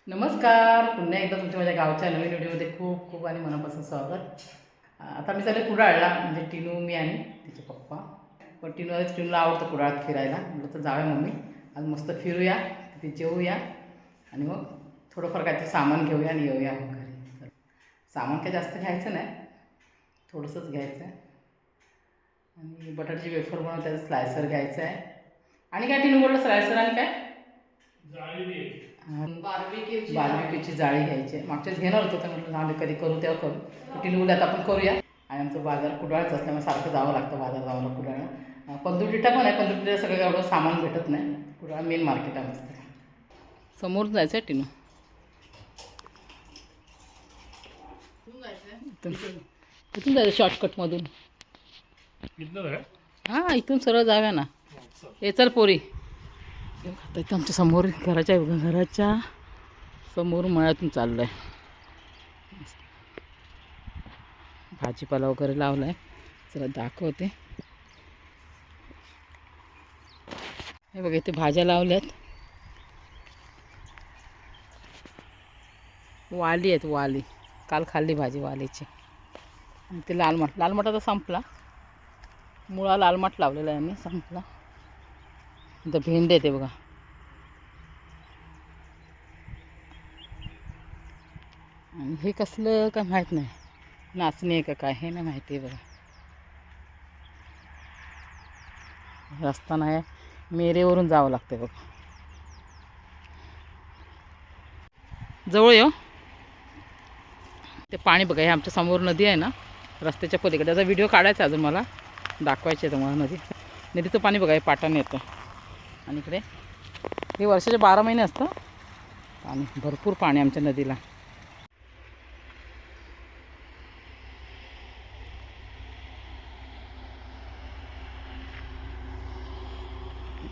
नमस्कार, पुन्हा एकदा तुमच्या माझ्या गावच्या नवीन व्हिडिओमध्ये खूप खूप आणि मनापासून स्वागत. आता मी चालले कुडाळला, म्हणजे टिनू, मी आणि तिचे पप्पा. पण टिनूला आवडतं कुडाळात फिरायला. म्हटलं तर जाऊया मम्मी, आज मस्त फिरूया, तिथे जेवूया आणि मग थोडंफार काहीतरी सामान घेऊया आणि येऊया घरी. सामान काही जास्त घ्यायचं नाही, थोडंसंच घ्यायचं आहे. आणि बटाट्याची वेफर बनवून त्याचं स्लायसर घ्यायचं आहे. आणि काय टिनू बोललं, स्लायसर आणि काय बार्बिक्यूची जाळी घ्यायची आहे. मागच्याच घेणार होतो, तर म्हटलं आम्ही कधी करू तेव्हा करू. टिनूला आपण करूया. आणि आमचं बाजार कुडाळचं असल्यामुळे सारखं जावं लागतं बाजार जावं कुडाळला. पंधुटिटा पण आहे, पंधुटिटा सगळं एवढं सामान भेटत नाही. कुडाळ मेन मार्केट आहे आमचं. समोर जायचं आहे टिनू. इथून जायचं शॉर्टकटमधून. हां, इथून सरळ जाऊया ना. हे चल पोरी. आता इथं आमच्या समोर घराच्या समोर मळ्यातून चाललं आहे. भाजीपाला वगैरे लावला आहे, चला दाखवते. हे बघा, इथे भाज्या लावल्यात. वाली आहेत, वाली. काल खाल्ली भाजी वालीची. आणि ते लालमाट आता संपला. मुळा लालमाट लावलेला आहे, मी संपला. इथं भेंडे येते बघा. आणि हे कसलं काय माहीत नाही, नाचणी आहे का काय हे नाही माहिती आहे बघा. रस्ता नाही, मेरेवरून जावं लागतं बघा. जवळ येऊ. ते पाणी बघा, हे आमच्या समोर नदी आहे ना, रस्त्याच्या पलीकडे. त्याचा व्हिडिओ काढायचा अजून मला, दाखवायचे आहे तुम्हाला. नदीचं पाणी बघा, हे पाटाने येतं. आणि इकडे हे वर्षाचे 12 महिने असतं आणि भरपूर पाणी आमच्या नदीला.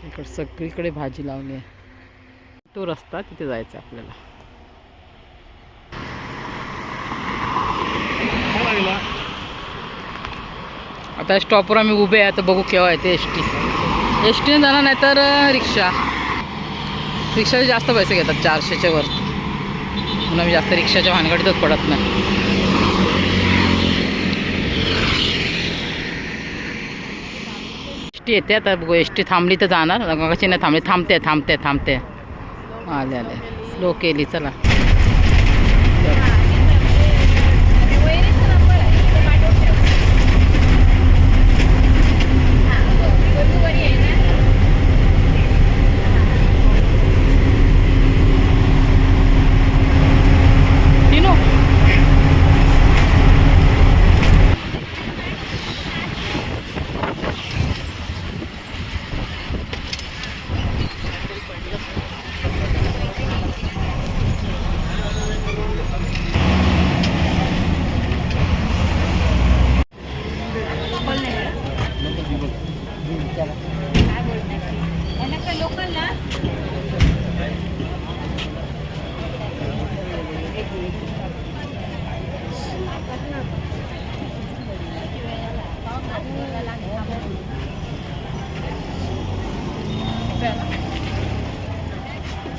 इकडे सगळीकडे भाजी लावली आहे. तो रस्ता तिथे जायचा आपल्याला. आता स्टॉपवर आम्ही उभे आहे. आता बघू केव्हा येते एस टीने जाणार, नाही तर रिक्षाचे जास्त पैसे घेतात, 400च्या वर. म्हणून आम्ही जास्त रिक्षाच्या भानगडीतच पडत नाही. एस टी येते. आता बघू, एस टी थांबली तर जाणार, कशी नाही थांबली. थांबते. आले स्लो केली. चला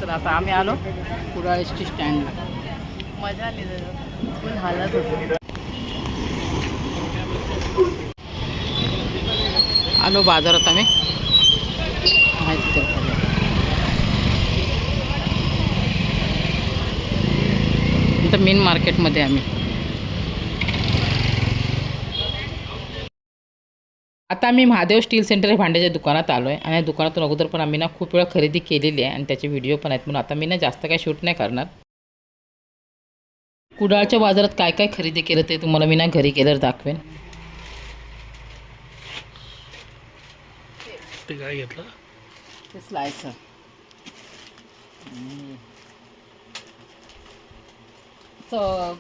तर आता आम्ही आलो कुडाळ एस टी स्टँडला. मजा आली, फुल हालत होती. आलो बाजारात आम्ही, माहिती करतो. इथं मेन मार्केटमध्ये आम्ही. आता आम्ही महादेव स्टील सेंटर हे भांड्याच्या दुकानात आलो आहे. आणि या दुकानातून अगोदर पण आम्ही ना खूप वेळा खरेदी केलेली आहे आणि त्याचे व्हिडिओ पण आहेत. म्हणून आता मी ना जास्त काय शूट नाही करणार. कुडाळच्या बाजारात काय काय खरेदी केलं ते तुम्हाला मी ना घरी गेल्यावर दाखवेन. ते काय घेतलं, ते स्लायसर.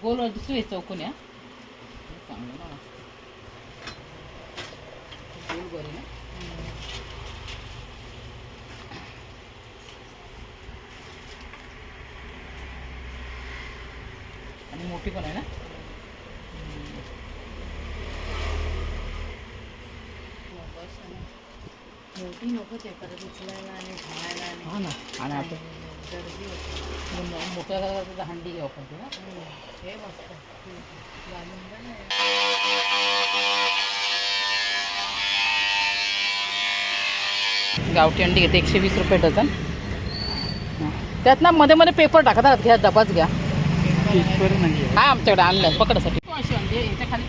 गोल दुसरी चौकोन या चांगलं ना, गोल बरी ना. आणि मोठी पण आहे ना. मोठी नको ते परत उचलायला आणि घालायला. हां ना. आणि आपण मोठ्या घरात हंडी घ्यावं पाहिजे ना. हे मस्त गावठी अंडी घेते 120 रुपये डझन. त्यात ना मध्ये मध्ये पेपर टाकतात. घ्या डबाच घ्या. हा आमच्याकडे आणलं पकडासाठी. अशी अंडी याच्या खाली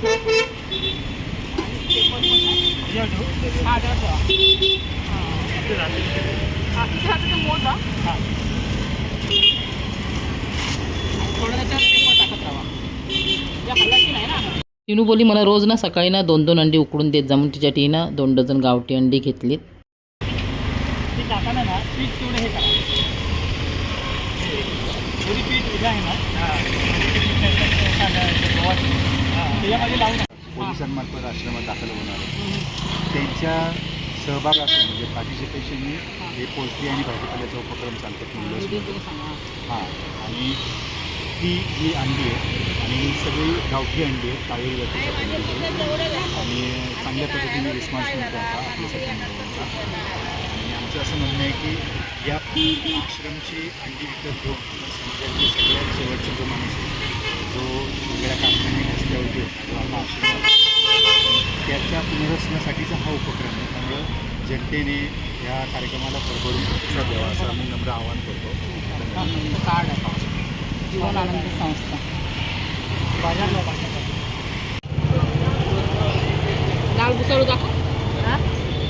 टिनू बोली मला रोज ना सकाळी ना 2-2 अंडी उकडून देत जा म्हणून तिच्या टीनं 2 डझन गावठी अंडी घेतलीत. पोलिसांमार्फत आश्रमात दाखल होणार त्यांच्या सहभाग असून म्हणजे पार्टिसिपेशननी हे पोल्ट्री आणि भाजीपाल्याचा उपक्रम चालतात. हां आणि ती जी अंडी आहे आणि ही सगळी गावठी अंडी आहेत कावेरी जातीच्या आणि चांगल्या पद्धतीने रिस्पॉन्स मिळतो आता आपल्यासाठी. आणि आमचं असं म्हणणं आहे की या आश्रमची अंडी विकत घेऊन समाजातील सगळ्यात शेवटचा जो माणूस आहे जो वेगळ्या कारखान्याने रस्त्यावरती होता जो आपला आश्रम त्याच्या पुनर्वसनासाठीचा हा उपक्रम आहे. त्यामुळं जनतेने या कार्यक्रमाला भरभरून प्रतिसाद द्यावा असं आम्ही नम्र आवाहन करतो. कार्ड आहे जीवन आनंद संस्था बाजार लाल बुसळू दाखव.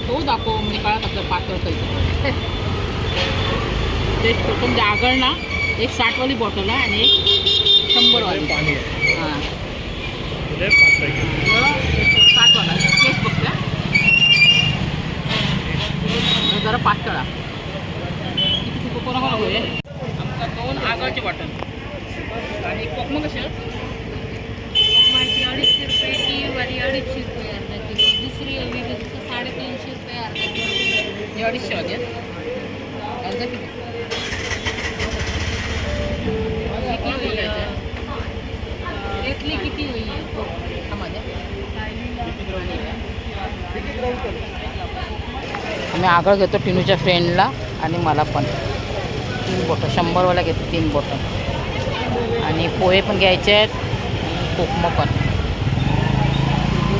तो दाखव म्हणजे काळात आपलं पातळ काही टेस्ट करतो. म्हणजे आगळ ना एक 60वाली बॉटल आहे आणि एक 100वाली पाणी. हां 60वाला टेस्ट बघते जरा पातळा किती कोणाला होईल. आमचा 2 आगळची बॉटल आणि कोकम कशी कोकमाची 250 रुपये, ती वाली 250 रुपये अर्धा किलो, दुसरी हवी तर 350 रुपये अर्धा किलो. हे 250 वाली अर्धा किलो. किती होईल इथली किती होईल आम्ही आगळ घेतो टिनूच्या फ्रेंडला आणि मला पण 3 बॉटल 100वाला घेतो 3 बॉटल आणि पोहे पण घ्यायचे आहेत कोकम पण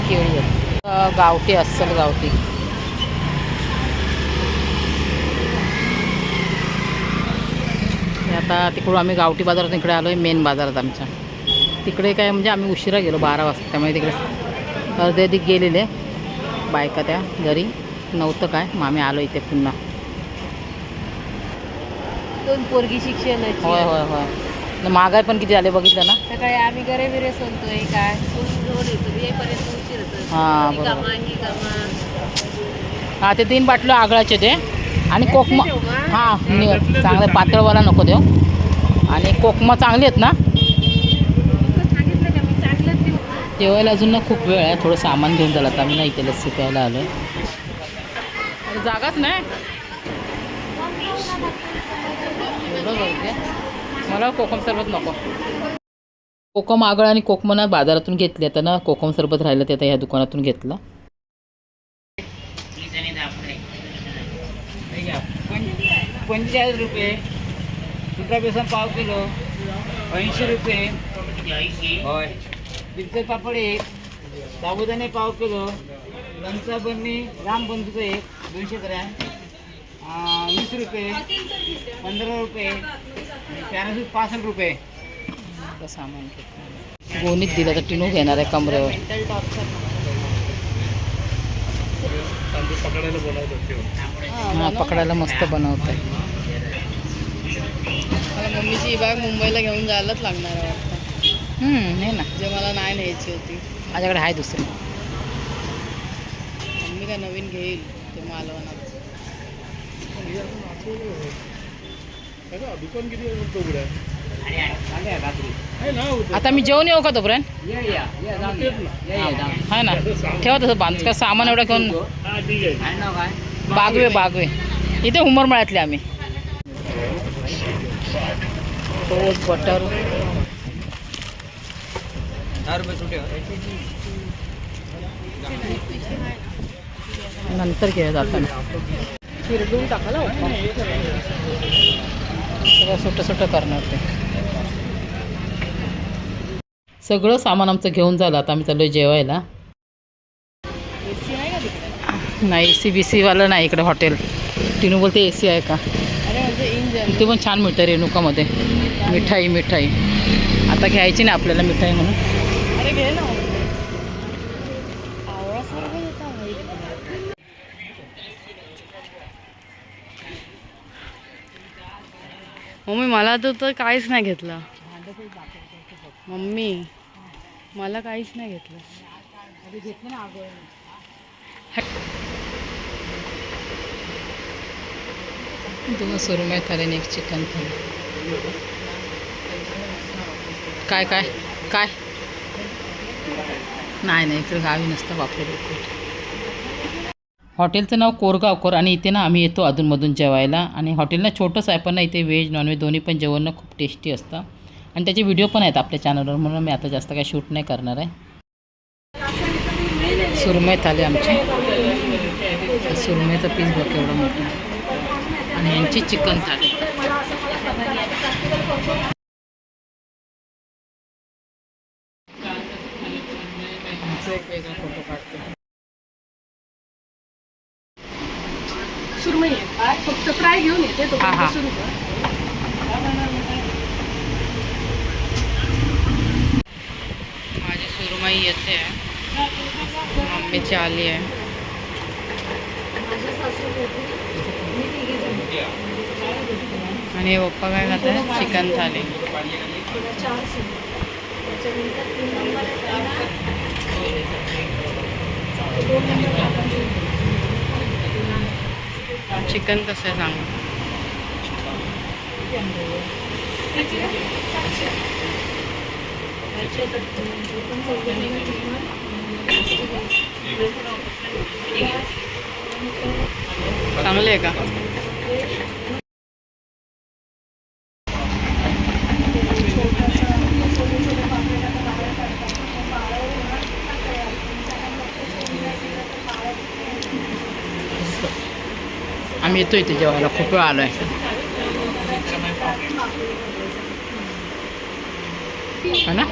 केळी आहेत गावठी अस्सल गावठी. आता तिकडून आम्ही गावठी बाजारात इकडे आलो आहे मेन बाजारात आमच्या. तिकडे काय म्हणजे आम्ही उशिरा गेलो 12 वाजता त्यामुळे तिकडे अर्धे अधिक गेलेले बायका त्या घरी नव्हतं काय. मग आम्ही आलो इथे पुन्हा. 2 पोरगी शिक्षणाची. होय होय होय. महागाई पण किती झाले बघितलं ना. सकाळी आम्ही घरे बिरे सोलतोय काय सोडून येतो येईपर्यंत उशीर होतो. हां ही बरोबर. कामा ही कामा. हां ते 3 बाटलं आगळाचे ते आणि कोकमा. हां चांगलं पातळवाला नको देऊ. आणि कोकमा चांगली आहेत ना. सांगितलं का मी चांगलंच देऊ. जेवायला अजून ना खूप वेळ आहे. थोडं सामान घेऊन झालं आता आम्ही ना इथे लस्सी प्यायला आलो आहे. जागाच नाही एवढं गर्दी. मला कोकम सरबत नको. कोकम आगळ आणि कोकम ना बाजारातून घेतली. आता ना कोकम सरबत राहिलं ते आता ह्या दुकानातून घेतलं. 45 रुपये. सुका बेसन पाव किलो 80 रुपये. होय. मिरची पापड 1, साबुदाणे पाव किलो, लोणचा बन्नी राम बंधूचं 1 200 ग्रॅम 20 रुपये, 15 रुपये, पॅराशूट 65 रुपये. सामान घेतलं गोणीत दिलं तर टिनू घेणार आहे कमरेवर. हां पकडायला मस्त बनवत आहे. मला मम्मीची बाग मुंबईला घेऊन जायलाच लागणार आहे वाटतं. नाही ना जे मला नाही न्यायची होती. माझ्याकडे आहे दुसरी. मम्मी काय नवीन घेईल ते मालवणात. आता मी जेवण येऊ का तोपर्यंत. आहे ना ठेवा तसं बांध का सामान एवढं घेऊन. बागवे बागवे इथे उमरमळ्यातले आम्ही. टोस्ट बटर नंतर घेऊया जाताना. फिरवून टाकायला सगळं सुटं सुटं करणार ते. सगळं सामान आमचं घेऊन झालं. आता आम्ही चाललो जेवायला. नाही AC BC नाही इकडे हॉटेल. टिनू बोलते AC आहे का. इथे पण छान मिळतं रेणुकामध्ये मिठाई. आता घ्यायची नाही आपल्याला मिठाई म्हणून. अरे घे ना. मम्मी मला तर काहीच नाही घेतलं. मम्मी मला काहीच नाही घेतलं. दोन सुरमई थाली आणि एक चिकन थाली. काय काय काय नाही इकडे गावी नसतं बापरे बिलकुल. हॉटेलचं नाव कोरगावकर आणि इथे ना आम्ही येतो अधूनमधून जेवायला. आणि हॉटेल ना छोटंसं आहे पण ना इथे व्हेज नॉनव्हेज दोन्ही पण जेवण ना खूप टेस्टी असतं. आणि त्याचे व्हिडिओ पण आहेत आपल्या चॅनलवर, म्हणून मी आता जास्त काही शूट नाही करणार आहे. सुरमई थाली आमची. सुरमईचा पीस बघ एवढा मोठा. आणि यांची चिकन थाली. एक वेगळा फोटो काढते. सुरमई आहे फक्त फ्राय घेऊन येते तो हा. सुरू कर. माझी सुरमई येते. मम्मीची आली आहे. आणि पप्पा काय खात आहे चिकन थाली. चिकन कसं आहे सांग. चांगले आहे का. आम्ही येतो इथे जेवायला. खूप वेळ आलो आहे. है ना.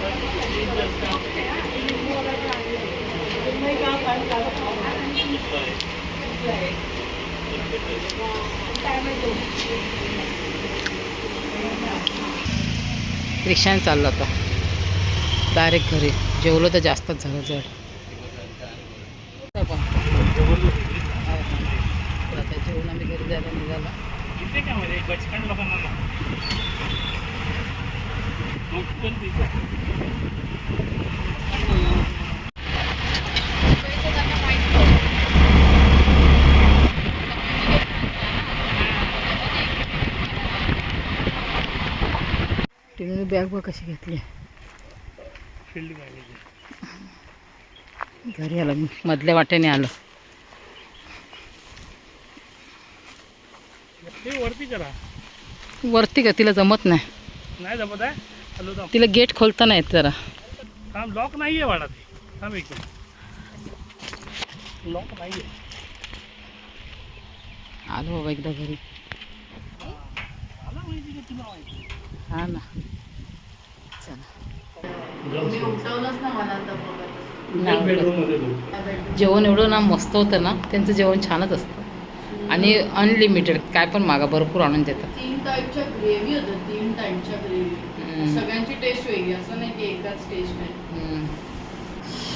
रिक्षाने चाललो आता डायरेक्ट घरी. जेवलो तर जास्तच झालं जड. आता जेवण आम्ही घरी जायला निघाला. टिनूने बॅग बघ कशी घेतली. घरी आलो मी मधल्या वाट्याने आलो. वरती का तिला जमत नाही जमत आहे. तिला गेट खोलता नाही येत जरा. लॉक नाहीये वाडा ते. थांब एक लॉक नाहीये. आलो बाबा एकदा घरी. हा ना चला. उठवलंच ना मला आता. जेवण एवढं ना मस्त होतं ना. त्यांचं जेवण छानच असतं. आणि अनलिमिटेड काय पण मागा भरपूर आणून देतात. 3 टाईपच्या ग्रेव्ही होत्या. 3 टाईपच्या ग्रेव्ही. सगळ्यांची टेस्ट वेगळी. असं नाही की एकाच टेस्ट नाही.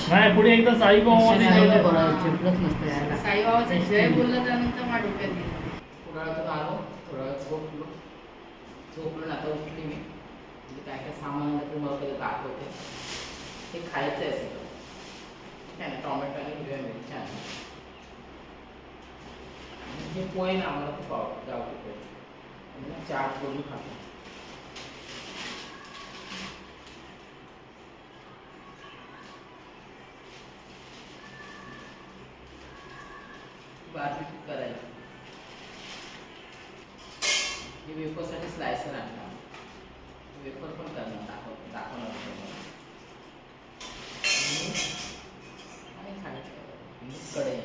नाही पुढे एकदा साईबाबामध्ये झेपलंच नसतं यायला. साईबाबाचं जय बोललं त्यानंतर माझ्या डोक्यात गेलं. थोडा वेळातून आलो. थोडा वेळ झोपलो ना. आता उठली मी. म्हणजे काय काय सामान आलं तर मला कधी दाखवते. हे खायचं आहे सगळं. काय नाही टॉमॅटो आणि हिरव्या मिरच्या आहे. हे पोहे ना आम्हाला खूप आवडतं. गावठी पोहे. चाट करून खातो. बार्बेक्यू करायचं. हे वेफरसाठी स्लायसर आणला. वेफर पण करणार दाखवणार आणि खायचं. कडे आहे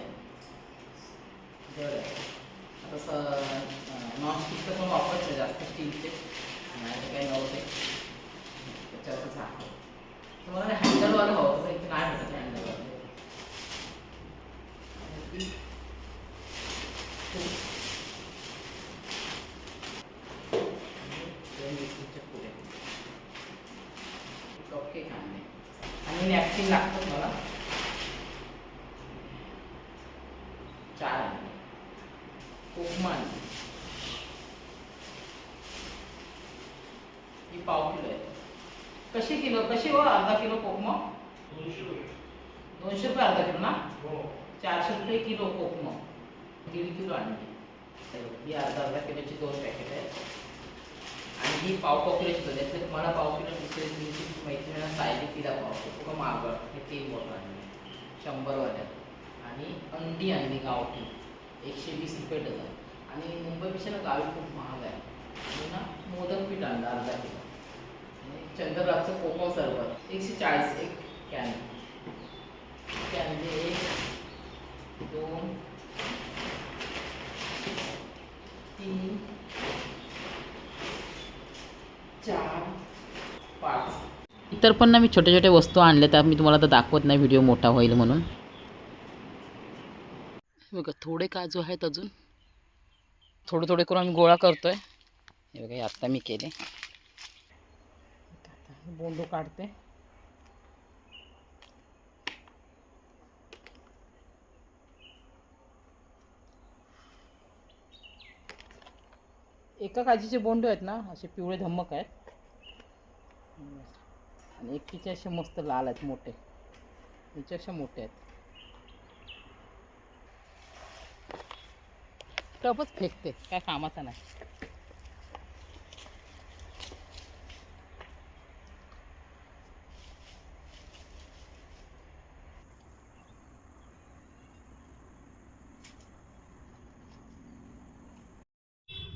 जड आहे. आता नॉनस्टिकचं पण वापरतं जास्त स्टीलचे. होते. कपकेक आणले आणि नॅपकिन लागतात मला 4 आणले. उपमा आणली. ही पाव किलो आहे. कशी किलो कशी हो अर्धा किलो कोकमा 200 रुपये अर्धा किलो ना 400 रुपये किलो कोकमा 1.5 किलो आणली. ही अर्धा किलोची 2 पॅकेट आहेत आणि ही पाव किलोची होते. त्यातले मला पाव किलो दुसरी तुमची मैत्रिणीला सायली तिला पाव किलो मागं हे 3 बॉटल आणले 100 वाल्यात आणि अंडी आणली गावठी 120 रुपये डझन. आणि मुंबईपेक्षा ना गावी खूप महाग आहे. आणि ना मोदक पीठ आणलं अर्धा किलो आणि चंद्रराजचं कोको सरबत 140 एक कॅन. कॅनचे 1 2 3 4 5. इतर पण ना मी छोटे छोटे वस्तू आणले त्या मी तुम्हाला तर दाखवत नाही व्हिडिओ मोठा होईल म्हणून. बघा थोडे काजू आहेत अजून थोडे थोडे करून आम्ही गोळा करतोय. हे बघा आत्ता मी केले. बोंडू काढते. एका काजीचे बोंडे आहेत ना असे पिवळे धम्मक आहेत आणि एकीचे असे मस्त लाल आहेत मोठे. याचे असे मोठे आहेत. टपच फेकते काय कामाचा नाही.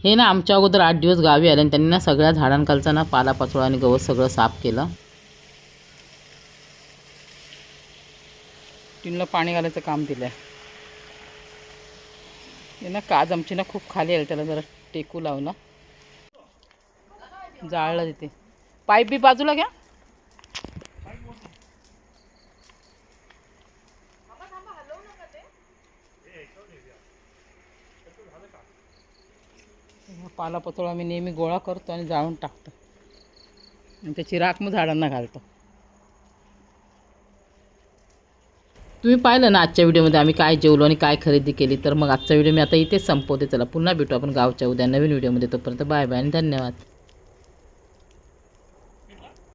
हे ना आमच्या अगोदर 8 दिवस गावी आले आणि त्यांनी ना सगळ्या झाडांखालचा ना पालापाचोळा आणि गवत सगळं साफ केलं. टीनला पाणी घालायचं काम दिलं आहे. हे ना काज आमची ना खूप खाली आली त्याला जरा टेकू लावला जाळलं तिथे. पाईप बी बाजूला घ्या. पालापाचोळा मी नेहमी गोळा करतो आणि जाळून टाकतो आणि त्याची राख मग झाडांना घालतो. तुम्ही पाहिलं ना आजच्या व्हिडिओमध्ये आम्ही काय जेवलो आणि काय खरेदी केली. तर मग आजचा व्हिडिओ मी आता इथेच संपवते. चला पुन्हा भेटू आपण गावच्या उद्या नवीन व्हिडिओमध्ये. तोपर्यंत बाय बाय आणि धन्यवाद.